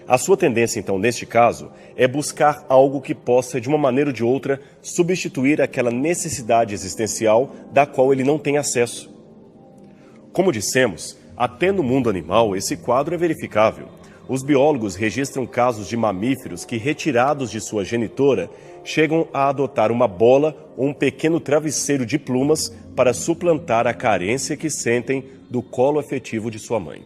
A sua tendência, então, neste caso, é buscar algo que possa, de uma maneira ou de outra, substituir aquela necessidade existencial da qual ele não tem acesso. Como dissemos, até no mundo animal esse quadro é verificável. Os biólogos registram casos de mamíferos que, retirados de sua genitora, chegam a adotar uma bola ou um pequeno travesseiro de plumas para suplantar a carência que sentem do colo afetivo de sua mãe.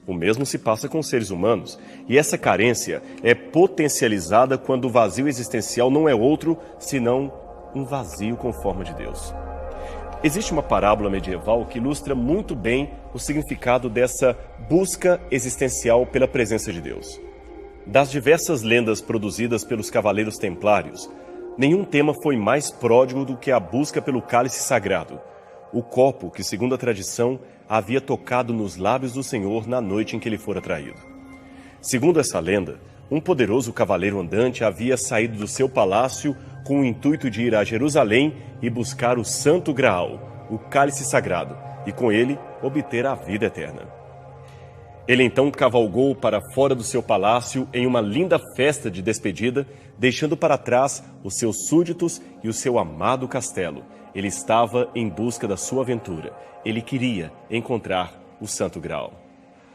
O mesmo se passa com os seres humanos, e essa carência é potencializada quando o vazio existencial não é outro senão um vazio com forma de Deus. Existe uma parábola medieval que ilustra muito bem o significado dessa busca existencial pela presença de Deus. Das diversas lendas produzidas pelos cavaleiros templários, nenhum tema foi mais pródigo do que a busca pelo cálice sagrado, o copo que, segundo a tradição, havia tocado nos lábios do Senhor na noite em que ele fora traído. Segundo essa lenda, um poderoso cavaleiro andante havia saído do seu palácio com o intuito de ir a Jerusalém e buscar o Santo Graal, o cálice sagrado, e com ele obter a vida eterna. Ele então cavalgou para fora do seu palácio em uma linda festa de despedida, deixando para trás os seus súditos e o seu amado castelo. Ele estava em busca da sua aventura. Ele queria encontrar o Santo Graal.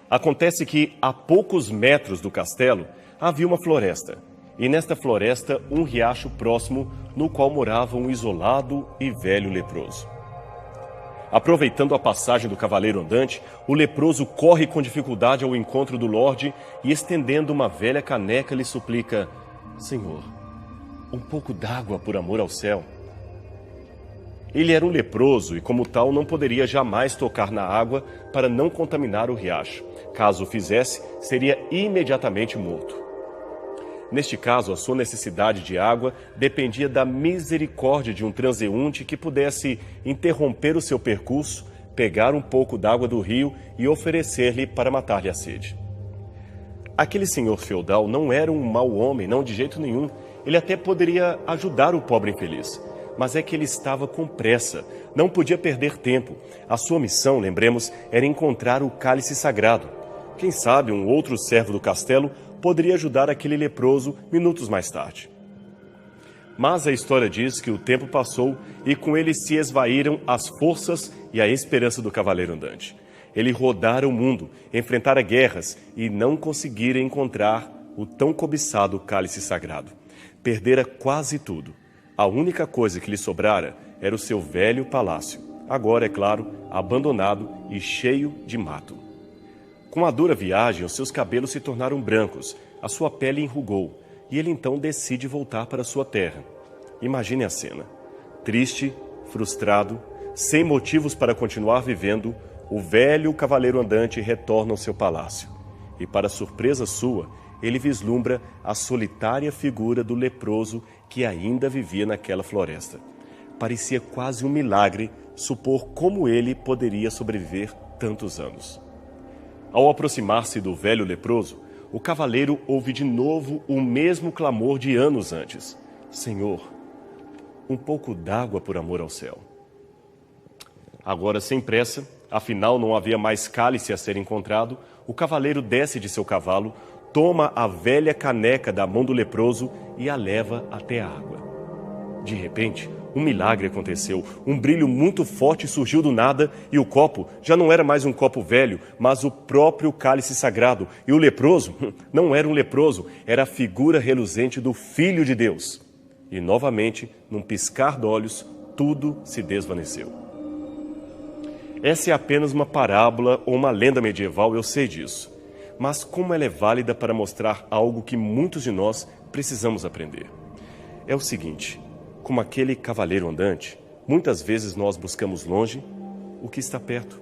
Acontece que, a poucos metros do castelo, havia uma floresta. E nesta floresta, um riacho próximo, no qual morava um isolado e velho leproso. Aproveitando a passagem do cavaleiro andante, o leproso corre com dificuldade ao encontro do Lorde e, estendendo uma velha caneca, lhe suplica: Senhor, um pouco d'água por amor ao céu. Ele era um leproso e, como tal, não poderia jamais tocar na água para não contaminar o riacho. Caso o fizesse, seria imediatamente morto. Neste caso, a sua necessidade de água dependia da misericórdia de um transeunte que pudesse interromper o seu percurso, pegar um pouco d'água do rio e oferecer-lhe para matar-lhe a sede. Aquele senhor feudal não era um mau homem, não de jeito nenhum. Ele até poderia ajudar o pobre infeliz. Mas é que ele estava com pressa, não podia perder tempo. A sua missão, lembremos, era encontrar o cálice sagrado. Quem sabe um outro servo do castelo poderia ajudar aquele leproso minutos mais tarde. Mas a história diz que o tempo passou e com ele se esvaíram as forças e a esperança do cavaleiro andante. Ele rodara o mundo, enfrentara guerras e não conseguira encontrar o tão cobiçado cálice sagrado. Perdera quase tudo. A única coisa que lhe sobrara era o seu velho palácio, agora, é claro, abandonado e cheio de mato. Com a dura viagem, os seus cabelos se tornaram brancos, a sua pele enrugou, e ele então decide voltar para sua terra. Imagine a cena. Triste, frustrado, sem motivos para continuar vivendo, o velho cavaleiro andante retorna ao seu palácio. E, para surpresa sua, ele vislumbra a solitária figura do leproso que ainda vivia naquela floresta. Parecia quase um milagre supor como ele poderia sobreviver tantos anos. Ao aproximar-se do velho leproso, o cavaleiro ouve de novo o mesmo clamor de anos antes. Senhor, um pouco d'água por amor ao céu. Agora, sem pressa, afinal não havia mais cálice a ser encontrado, o cavaleiro desce de seu cavalo, toma a velha caneca da mão do leproso e a leva até a água. De repente, um milagre aconteceu. Um brilho muito forte surgiu do nada e o copo já não era mais um copo velho, mas o próprio cálice sagrado. E o leproso não era um leproso, era a figura reluzente do Filho de Deus. E novamente, num piscar de olhos, tudo se desvaneceu. Essa é apenas uma parábola ou uma lenda medieval, eu sei disso. Mas como ela é válida para mostrar algo que muitos de nós precisamos aprender? É o seguinte: como aquele cavaleiro andante, muitas vezes nós buscamos longe o que está perto.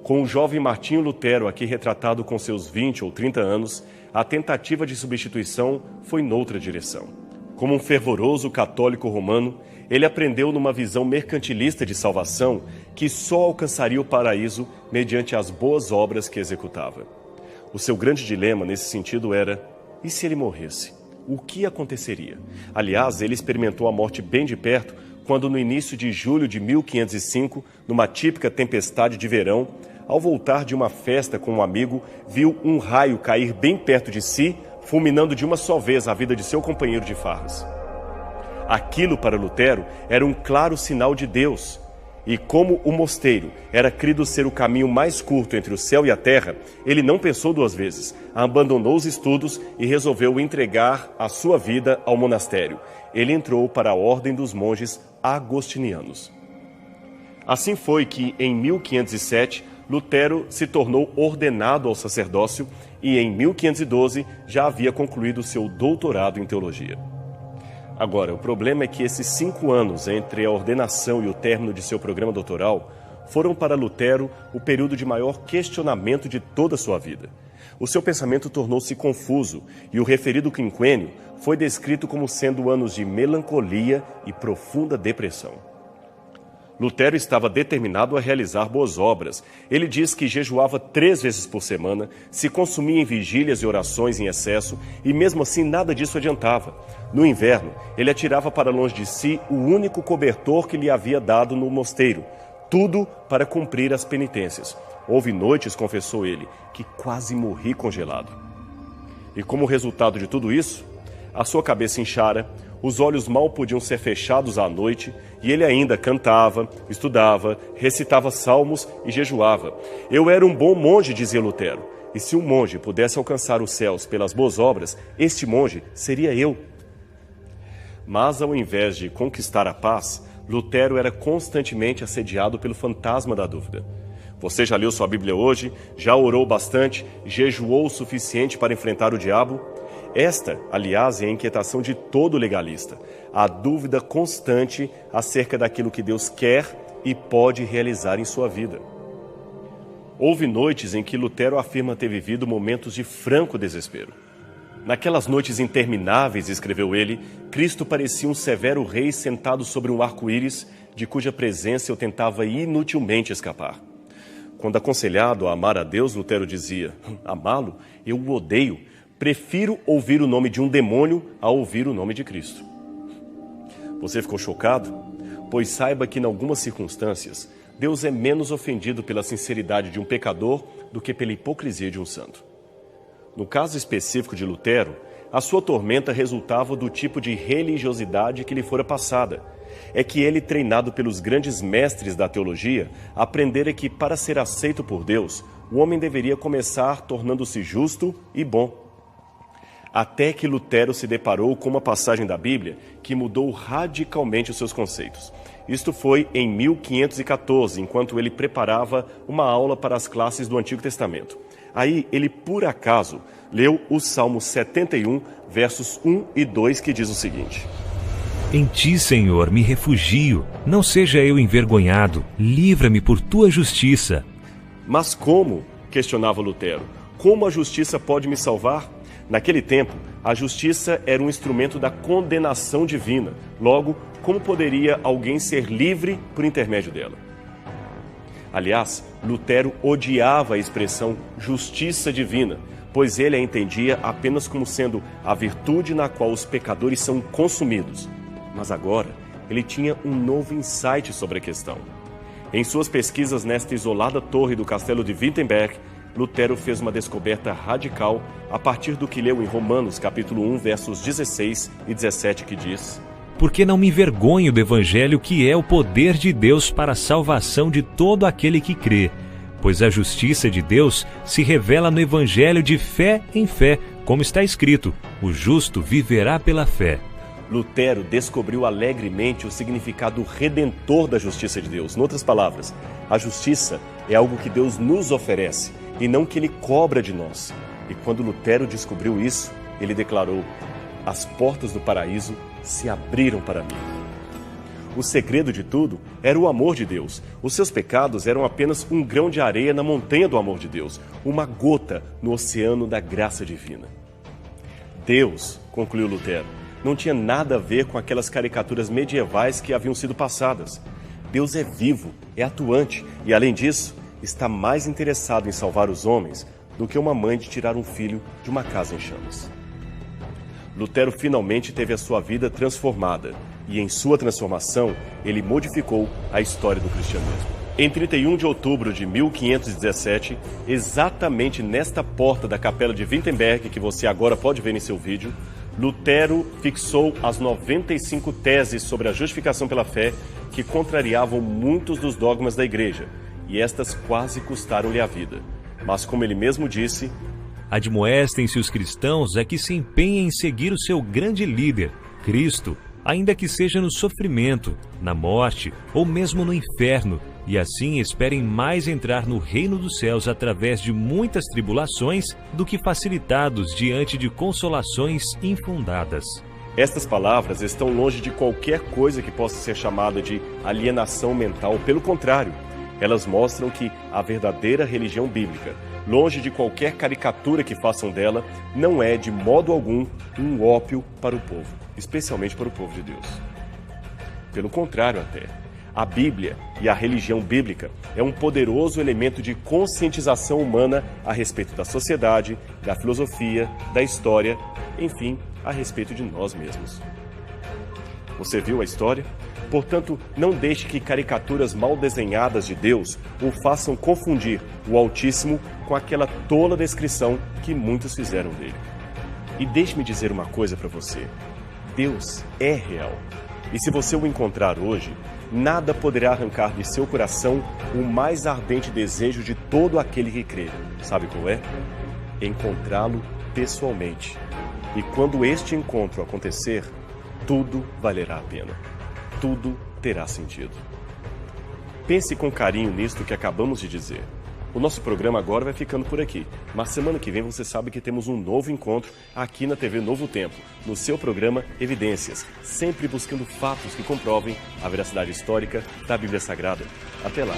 Com o jovem Martinho Lutero, aqui retratado com seus 20 ou 30 anos, a tentativa de substituição foi noutra direção. Como um fervoroso católico romano, ele aprendeu numa visão mercantilista de salvação que só alcançaria o paraíso mediante as boas obras que executava. O seu grande dilema nesse sentido era: e se ele morresse? O que aconteceria? Aliás, ele experimentou a morte bem de perto quando, no início de julho de 1505, numa típica tempestade de verão, ao voltar de uma festa com um amigo, viu um raio cair bem perto de si, fulminando de uma só vez a vida de seu companheiro de farras. Aquilo, para Lutero, era um claro sinal de Deus. E como o mosteiro era crido ser o caminho mais curto entre o céu e a terra, ele não pensou duas vezes, abandonou os estudos e resolveu entregar a sua vida ao monastério. Ele entrou para a ordem dos monges agostinianos. Assim foi que, em 1507, Lutero se tornou ordenado ao sacerdócio e, em 1512, já havia concluído seu doutorado em teologia. Agora, o problema é que esses 5 anos entre a ordenação e o término de seu programa doutoral foram para Lutero o período de maior questionamento de toda a sua vida. O seu pensamento tornou-se confuso e o referido quinquênio foi descrito como sendo anos de melancolia e profunda depressão. Lutero estava determinado a realizar boas obras. Ele diz que jejuava 3 vezes por semana, se consumia em vigílias e orações em excesso, e mesmo assim nada disso adiantava. No inverno, ele atirava para longe de si o único cobertor que lhe havia dado no mosteiro, tudo para cumprir as penitências. Houve noites, confessou ele, que quase morri congelado. E como resultado de tudo isso, a sua cabeça inchara, os olhos mal podiam ser fechados à noite, e ele ainda cantava, estudava, recitava salmos e jejuava. Eu era um bom monge, dizia Lutero, e se um monge pudesse alcançar os céus pelas boas obras, este monge seria eu. Mas ao invés de conquistar a paz, Lutero era constantemente assediado pelo fantasma da dúvida. Você já leu sua Bíblia hoje? Já orou bastante? Jejuou o suficiente para enfrentar o diabo? Esta, aliás, é a inquietação de todo legalista, a dúvida constante acerca daquilo que Deus quer e pode realizar em sua vida. Houve noites em que Lutero afirma ter vivido momentos de franco desespero. Naquelas noites intermináveis, escreveu ele, Cristo parecia um severo rei sentado sobre um arco-íris, de cuja presença eu tentava inutilmente escapar. Quando aconselhado a amar a Deus, Lutero dizia: amá-lo? Eu o odeio. Prefiro ouvir o nome de um demônio a ouvir o nome de Cristo. Você ficou chocado? Pois saiba que, em algumas circunstâncias, Deus é menos ofendido pela sinceridade de um pecador do que pela hipocrisia de um santo. No caso específico de Lutero, a sua tormenta resultava do tipo de religiosidade que lhe fora passada. É que ele, treinado pelos grandes mestres da teologia, aprendera que, para ser aceito por Deus, o homem deveria começar tornando-se justo e bom. Até que Lutero se deparou com uma passagem da Bíblia que mudou radicalmente os seus conceitos. Isto foi em 1514, enquanto ele preparava uma aula para as classes do Antigo Testamento. Aí ele, por acaso, leu o Salmo 71, versos 1 e 2, que diz o seguinte: Em ti, Senhor, me refugio, não seja eu envergonhado, livra-me por tua justiça. Mas como? Questionava Lutero. Como a justiça pode me salvar? Naquele tempo, a justiça era um instrumento da condenação divina. Logo, como poderia alguém ser livre por intermédio dela? Aliás, Lutero odiava a expressão justiça divina, pois ele a entendia apenas como sendo a virtude na qual os pecadores são consumidos. Mas agora, ele tinha um novo insight sobre a questão. Em suas pesquisas nesta isolada torre do castelo de Wittenberg, Lutero fez uma descoberta radical a partir do que leu em Romanos, capítulo 1, versos 16 e 17, que diz: Porque não me envergonho do Evangelho, que é o poder de Deus para a salvação de todo aquele que crê. Pois a justiça de Deus se revela no Evangelho de fé em fé, como está escrito: o justo viverá pela fé. Lutero descobriu alegremente o significado redentor da justiça de Deus. Em outras palavras, a justiça é algo que Deus nos oferece e não que Ele cobra de nós. E quando Lutero descobriu isso, ele declarou: as portas do paraíso se abriram para mim. O segredo de tudo era o amor de Deus. Os seus pecados eram apenas um grão de areia na montanha do amor de Deus, uma gota no oceano da graça divina. Deus, concluiu Lutero, não tinha nada a ver com aquelas caricaturas medievais que haviam sido passadas. Deus é vivo, é atuante e, além disso, está mais interessado em salvar os homens do que uma mãe de tirar um filho de uma casa em chamas. Lutero finalmente teve a sua vida transformada e, em sua transformação, ele modificou a história do cristianismo. Em 31 de outubro de 1517, exatamente nesta porta da capela de Wittenberg, que você agora pode ver em seu vídeo, Lutero fixou as 95 teses sobre a justificação pela fé que contrariavam muitos dos dogmas da igreja, e estas quase custaram-lhe a vida. Mas, como ele mesmo disse, admoestem-se os cristãos a que se empenhem em seguir o seu grande líder, Cristo, ainda que seja no sofrimento, na morte ou mesmo no inferno, e assim esperem mais entrar no reino dos céus através de muitas tribulações do que facilitados diante de consolações infundadas. Estas palavras estão longe de qualquer coisa que possa ser chamada de alienação mental. Pelo contrário, elas mostram que a verdadeira religião bíblica, longe de qualquer caricatura que façam dela, não é de modo algum um ópio para o povo, especialmente para o povo de Deus. Pelo contrário até, a Bíblia e a religião bíblica é um poderoso elemento de conscientização humana a respeito da sociedade, da filosofia, da história, enfim, a respeito de nós mesmos. Você viu a história? Portanto, não deixe que caricaturas mal desenhadas de Deus o façam confundir o Altíssimo com aquela tola descrição que muitos fizeram dele. E deixe-me dizer uma coisa para você: Deus é real. E se você o encontrar hoje, nada poderá arrancar de seu coração o mais ardente desejo de todo aquele que crê. Sabe qual é? Encontrá-lo pessoalmente. E quando este encontro acontecer, tudo valerá a pena. Tudo terá sentido. Pense com carinho nisto que acabamos de dizer. O nosso programa agora vai ficando por aqui, mas semana que vem você sabe que temos um novo encontro aqui na TV Novo Tempo, no seu programa Evidências, sempre buscando fatos que comprovem a veracidade histórica da Bíblia Sagrada. Até lá!